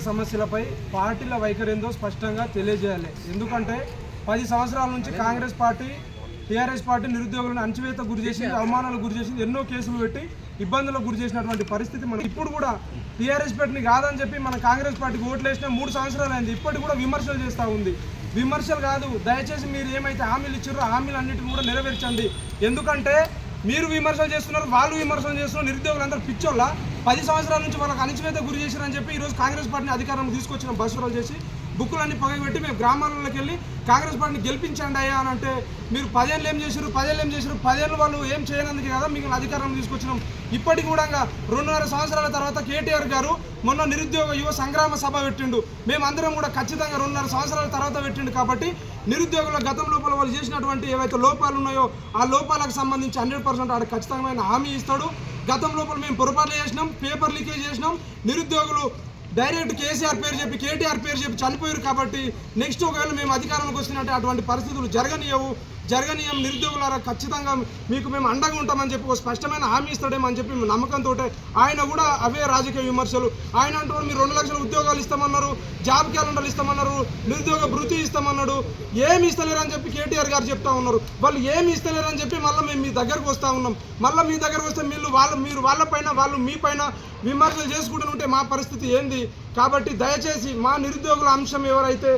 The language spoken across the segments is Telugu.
సమస్యలపై పార్టీల వైఖరి ఏందో స్పష్టంగా తెలియజేయాలి. ఎందుకంటే 10 సంవత్సరాల నుంచి కాంగ్రెస్ పార్టీ టీఆర్ఎస్ పార్టీ నిరుద్యోగులను అణచివేత గురి చేసింది, అవమానాలకు గురి చేసింది, ఎన్నో కేసులు పెట్టి ఇబ్బందులకు గురి చేసినటువంటి పరిస్థితి మనం ఇప్పుడు కూడా టీఆర్ఎస్ పార్టీని కాదని చెప్పి మన కాంగ్రెస్ పార్టీకి ఓట్లు వేసిన 3 సంవత్సరాలు అయింది. ఇప్పటికి కూడా విమర్శలు చేస్తూ ఉంది. విమర్శలు కాదు, దయచేసి మీరు ఏమైతే హామీలు ఇచ్చారో హామీలన్నింటినీ కూడా నెరవేర్చండి. ఎందుకంటే మీరు విమర్శలు చేస్తున్నారు, వాళ్ళు విమర్శలు చేస్తున్నారు. నిరుద్యోగులందరూ పిచ్చోళ్ళ 10 సంవత్సరాల నుంచి వాళ్ళకి అణచివేత గురి చేశారని చెప్పి ఈరోజు కాంగ్రెస్ పార్టీని అధికారంలో తీసుకొచ్చిన బస్సులు చేసి బుక్కులన్నీ పగబెట్టి మేము గ్రామాలలోకి వెళ్ళి కాంగ్రెస్ పార్టీని గెలిపించండి అయ్యా అని అంటే మీరు 10 ఏళ్ళు ఏం చేశారు, 10 ఏళ్ళు వాళ్ళు ఏం చేయనందుకు కదా మీకు అధికారంలో తీసుకొచ్చినాం. ఇప్పటికి కూడా 2.5 సంవత్సరాల తర్వాత కేటీఆర్ గారు మొన్న నిరుద్యోగ యువ సంగ్రామ సభ పెట్టిండు. మేమందరం కూడా ఖచ్చితంగా 2.5 సంవత్సరాల తర్వాత పెట్టిండు. కాబట్టి నిరుద్యోగుల గతం లోపల వాళ్ళు చేసినటువంటి ఏవైతే లోపాలు ఉన్నాయో ఆ లోపాలకు సంబంధించి 100% ఆడ ఖచ్చితమైన హామీ ఇస్తాడు. గతం లోపల మేము పొరపాట్లు చేసినాం, పేపర్ లీకేజ్ చేసినాం, నిరుద్యోగులు డైరెక్ట్ కేసీఆర్ పేరు చెప్పి కేటీఆర్ పేరు చెప్పి చనిపోయారు. కాబట్టి నెక్స్ట్ ఒకవేళ మేము అధికారంలోకి వస్తున్నట్టే అటువంటి పరిస్థితులు జరగనీయం. నిరుద్యోగులారా ఖచ్చితంగా మీకు మేము అండగా ఉంటామని చెప్పి ఒక స్పష్టమైన హామీ ఇస్తాడేమని చెప్పి నమ్మకంతో ఆయన కూడా అవే రాజకీయ విమర్శలు. ఆయన అంటున్నారు మీరు 2 లక్షల ఉద్యోగాలు ఇస్తామన్నారు, జాబ్ క్యాలెండర్లు ఇస్తామన్నారు, నిరుద్యోగ భృతి ఇస్తామన్నాడు. ఏమి ఇస్తలేరని చెప్పి కేటీఆర్ గారు చెప్తా ఉన్నారు. వాళ్ళు ఏమి ఇస్తలేరని చెప్పి మళ్ళీ మేము మీ దగ్గరకు వస్తూ ఉన్నాం. మళ్ళీ మీ దగ్గరకు వస్తే మీరు వాళ్ళపైన వాళ్ళు మీ పైన విమర్శలు చేసుకుంటుంటే మా పరిస్థితి ఏంది? కాబట్టి దయచేసి మా నిరుద్యోగుల అంశం ఎవరైతే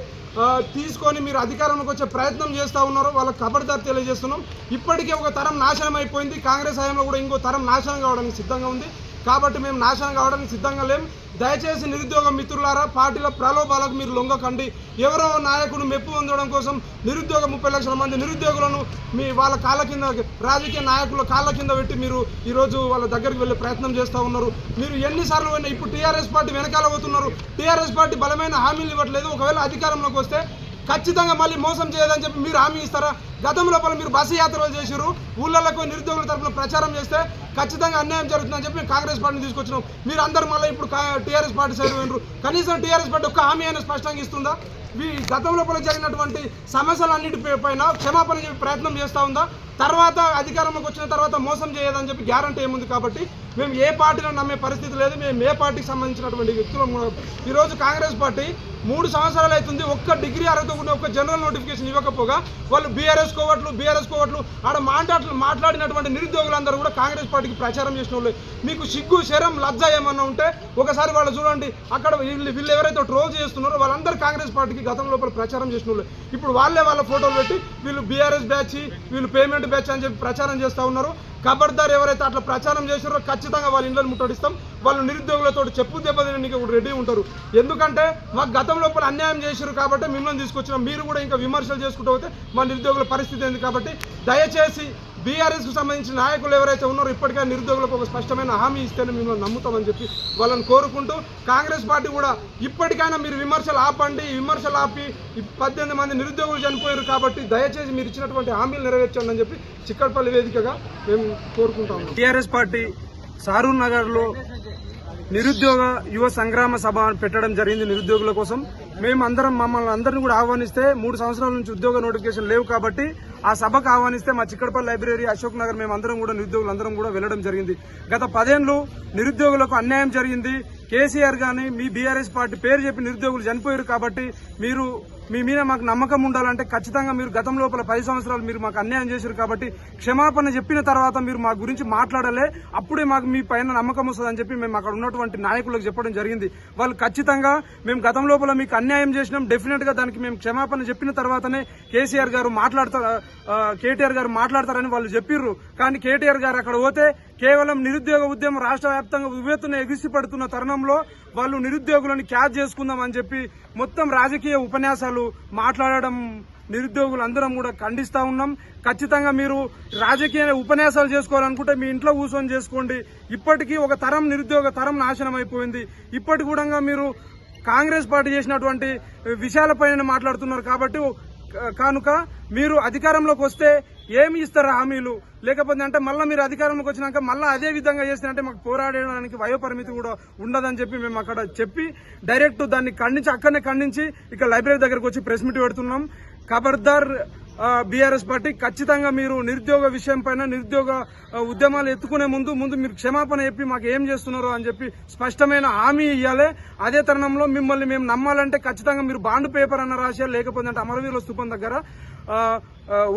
తీసుకొని మీరు అధికారంలోకి వచ్చే ప్రయత్నం చేస్తూ ఉన్నారో వాళ్ళకి ఖబర్దార్ తెలియజేస్తున్నాం. ఇప్పటికే ఒక తరం నాశనం అయిపోయింది. కాంగ్రెస్ హయాంలో కూడా ఇంకో తరం నాశనం కావడానికి సిద్ధంగా ఉంది. కాబట్టి మేము నాశనం కావడానికి సిద్ధంగా లేం. దయచేసి నిరుద్యోగ మిత్రులారా పార్టీల ప్రలోభాలకు మీరు లొంగకండి. ఎవరో నాయకుడు మెప్పు పొందడం కోసం నిరుద్యోగ 30 లక్షల మంది నిరుద్యోగులను వాళ్ళ కాళ్ళ కింద రాజకీయ నాయకుల కాళ్ళ కింద పెట్టి మీరు ఈరోజు వాళ్ళ దగ్గరికి వెళ్ళే ప్రయత్నం చేస్తూ ఉన్నారు. మీరు ఎన్నిసార్లు పోయినా ఇప్పుడు టీఆర్ఎస్ పార్టీ వెనకాల పోతున్నారు. టీఆర్ఎస్ పార్టీ బలమైన హామీలు ఇవ్వట్లేదు. ఒకవేళ అధికారంలోకి వస్తే ఖచ్చితంగా మళ్ళీ మోసం చేయదని చెప్పి మీరు హామీ ఇస్తారా? గతం లోపల మీరు బస్సు యాత్రలు చేశారు, ఊళ్ళకు నిరుద్యోగుల తరఫున ప్రచారం చేస్తే ఖచ్చితంగా అన్యాయం జరుగుతుందని చెప్పి కాంగ్రెస్ పార్టీని తీసుకొచ్చినాం. మీరు అందరూ మళ్ళీ ఇప్పుడు టీఆర్ఎస్ పార్టీ సైడ్ వినరు. కనీసం టీఆర్ఎస్ పార్టీ ఒక్క హామీ అయినా స్పష్టంగా ఇస్తుందా? గతం లోపల జరిగినటువంటి సమస్యలన్నిటిపైన క్షమాపణ చెప్పి ప్రయత్నం చేస్తూ ఉందా? తర్వాత అధికారంలోకి వచ్చిన తర్వాత మోసం చేయదని చెప్పి గ్యారంటీ ఏముంది? కాబట్టి మేము ఏ పార్టీలో నమ్మే పరిస్థితి లేదు. మేము ఏ పార్టీకి సంబంధించినటువంటి వ్యక్తులు ఈరోజు కాంగ్రెస్ పార్టీ 3 సంవత్సరాలు అవుతుంది. ఒక్క డిగ్రీ అర్హత కూడా ఒక్క జనరల్ నోటిఫికేషన్ ఇవ్వకపోగా వాళ్ళు బీఆర్ఎస్ కోవట్లు ఆడ మాట్లాడినటువంటి నిరుద్యోగులందరూ కూడా కాంగ్రెస్ పార్టీకి ప్రచారం చేసిన వాళ్ళు. మీకు సిగ్గు శరం లజ్జ ఏమన్నా ఉంటే ఒకసారి వాళ్ళు చూడండి. అక్కడ వీళ్ళు ఎవరైతే ట్రోల్ చేస్తున్నారో వాళ్ళందరూ కాంగ్రెస్ పార్టీకి గతం లోపల ప్రచారం చేసిన వాళ్ళు. ఇప్పుడు వాళ్ళే వాళ్ళ ఫోటోలు పెట్టి వీళ్ళు బీఆర్ఎస్ బ్యాచ్, వీళ్ళు పేమెంట్ బ్యాచ్ అని చెప్పి ప్రచారం చేస్తూ ఉన్నారు. ఖబర్దార్ ఎవరైతే అట్లా ప్రచారం చేశారో ఖచ్చితంగా వాళ్ళ ఇళ్ళని ముట్టడిస్తాం. వాళ్ళు నిరుద్యోగులతో చెప్పు దెబ్బతినడానికి కూడా రెడీ ఉంటారు. ఎందుకంటే మాకు గతం లోపల అన్యాయం చేశారు కాబట్టి మిమ్మల్ని తీసుకొచ్చినాం. మీరు కూడా ఇంకా విమర్శలు చేసుకుంటూ పోతే మా నిరుద్యోగుల పరిస్థితి ఏంది? కాబట్టి దయచేసి బీఆర్ఎస్కు సంబంధించిన నాయకులు ఎవరైతే ఉన్నారో ఇప్పటికే నిరుద్యోగులకు ఒక స్పష్టమైన హామీ ఇస్తేనే మిమ్మల్ని నమ్ముతామని చెప్పి వాళ్ళని కోరుకుంటూ కాంగ్రెస్ పార్టీ కూడా ఇప్పటికైనా మీరు విమర్శలు ఆపండి. విమర్శలు ఆపి 18 మంది నిరుద్యోగులు చనిపోయారు. కాబట్టి దయచేసి మీరు ఇచ్చినటువంటి హామీలు నెరవేర్చండి అని చెప్పి చిక్కడపల్లి వేదికగా మేము కోరుకుంటాము. టీఆర్ఎస్ పార్టీ సారూర్ నగర్లో నిరుద్యోగ యువ సంగ్రామ సభ పెట్టడం జరిగింది. నిరుద్యోగుల కోసం మమ్మల్ని అందరినీ కూడా ఆహ్వానిస్తే 3 సంవత్సరాల నుంచి ఉద్యోగ నోటిఫికేషన్ లేవు. కాబట్టి ఆ సభకు ఆహ్వానిస్తే మా చిక్కడపల్లి లైబ్రరీ, అశోక్ నగర్ మేమందరం కూడా నిరుద్యోగులందరం కూడా వెళ్ళడం జరిగింది. గత 10 ఏళ్లు నిరుద్యోగులకు అన్యాయం జరిగింది. కేసీఆర్ గాని మీ బీఆర్ఎస్ పార్టీ పేరు చెప్పి నిరుద్యోగులు చనిపోయారు. కాబట్టి మీ మీద మాకు నమ్మకం ఉండాలంటే ఖచ్చితంగా మీరు గతం లోపల 10 సంవత్సరాలు మీరు మాకు అన్యాయం చేశారు. కాబట్టి క్షమాపణ చెప్పిన తర్వాత మీరు మా గురించి మాట్లాడలే, అప్పుడే మాకు మీ పైన నమ్మకం వస్తుందని చెప్పి మేము అక్కడ ఉన్నటువంటి నాయకులకు చెప్పడం జరిగింది. వాళ్ళు ఖచ్చితంగా మేము గతం లోపల మీకు అన్యాయం చేసినాం, డెఫినెట్ గా దానికి మేము క్షమాపణ చెప్పిన తర్వాతనే కేటీఆర్ గారు మాట్లాడతారని వాళ్ళు చెప్పిర్రు. కానీ కేటీఆర్ గారు అక్కడ పోతే కేవలం నిరుద్యోగ ఉద్యమం రాష్ట్ర వ్యాప్తంగా ఉవ్వెత్తున ఎగిసిపడుతున్న తరుణంలో వాళ్ళు నిరుద్యోగులను క్యాచ్ చేసుకుందామని చెప్పి మొత్తం రాజకీయ ఉపన్యాసాలు మాట్లాడడం నిరుద్యోగులు అందరం కూడా ఖండిస్తా ఉన్నాం. ఖచ్చితంగా మీరు రాజకీయ ఉపన్యాసాలు చేసుకోవాలనుకుంటే మీ ఇంట్లో కూర్చొని చేసుకోండి. ఇప్పటికీ ఒక తరం నిరుద్యోగ తరం నాశనం అయిపోయింది. ఇప్పటి కూడా మీరు కాంగ్రెస్ పార్టీ చేసినటువంటి విషయాలపైన మాట్లాడుతున్నారు. కాబట్టి కనుక మీరు అధికారంలోకి వస్తే ఏమి ఇస్తారు హామీలు? లేకపోతే అంటే మళ్ళీ మీరు అధికారంలోకి వచ్చినాక మళ్ళీ అదే విధంగా చేసినట్టే మాకు పోరాడడానికి వయోపరిమితి కూడా ఉండదని చెప్పి మేము అక్కడ చెప్పి డైరెక్ట్ దాన్ని అక్కడనే ఖండించి ఇక లైబ్రరీ దగ్గరకు వచ్చి ప్రెస్ మీట్ పెడుతున్నాం. ఖబర్దార్ బీఆర్ఎస్ పార్టీ ఖచ్చితంగా మీరు నిరుద్యోగ విషయం పైన నిరుద్యోగ ఉద్యమాలు ఎత్తుకునే ముందు మీరు క్షమాపణ చెప్పి మాకు ఏం చేస్తున్నారో అని చెప్పి స్పష్టమైన హామీ ఇవ్వాలి. అదే తరుణంలో మిమ్మల్ని మేము నమ్మాలంటే ఖచ్చితంగా మీరు బాండ్ పేపర్ అన్న రాశారు, లేకపోతే అంటే అమరవీరుల స్థూపం దగ్గర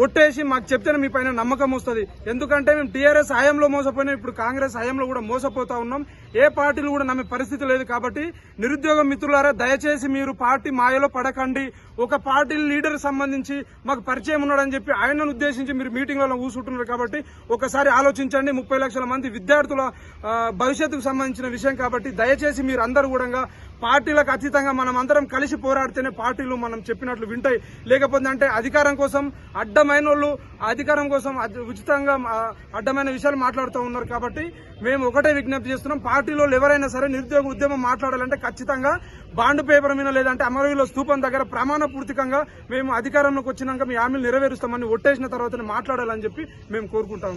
ఒట్టేసి మాకు చెప్తేనే మీ పైన నమ్మకం వస్తుంది. ఎందుకంటే మేము టీఆర్ఎస్ హయాంలో మోసపోయినా ఇప్పుడు కాంగ్రెస్ హయాంలో కూడా మోసపోతా ఉన్నాం. ఏ పార్టీలు కూడా నమ్మే పరిస్థితి లేదు. కాబట్టి నిరుద్యోగ మిత్రులారా దయచేసి మీరు పార్టీ మాయలో పడకండి. ఒక పార్టీ లీడర్ సంబంధించి మాకు పరిచయం ఉన్నాడని చెప్పి ఆయనను ఉద్దేశించి మీరు మీటింగ్లలో కూర్చుంటున్నారు. కాబట్టి ఒకసారి ఆలోచించండి. 30 లక్షల మంది విద్యార్థుల భవిష్యత్తుకు సంబంధించిన విషయం కాబట్టి దయచేసి మీరు అందరూ కూడా పార్టీలకు అతీతంగా మనం అందరం కలిసి పోరాడితేనే పార్టీలు మనం చెప్పినట్లు వింటాయి. లేకపోతే అంటే అధికారం కోసం అడ్డమైన వాళ్ళు అధికారం కోసం ఉచితంగా అడ్డమైన విషయాలు మాట్లాడుతూ ఉన్నారు. కాబట్టి మేము ఒకటే విజ్ఞప్తి చేస్తున్నాం, పార్టీలో ఎవరైనా సరే నిరుద్యోగ ఉద్యమం మాట్లాడాలంటే ఖచ్చితంగా బాండ్ పేపర్ మీద లేదంటే అమరవీరుల స్థూపం దగ్గర ప్రమాణ పూర్తికంగా మేము అధికారంలోకి వచ్చినాక మీ హామీలు నెరవేరుస్తామని ఒట్టేసిన తర్వాతనే మాట్లాడాలని చెప్పి మేము కోరుకుంటాం.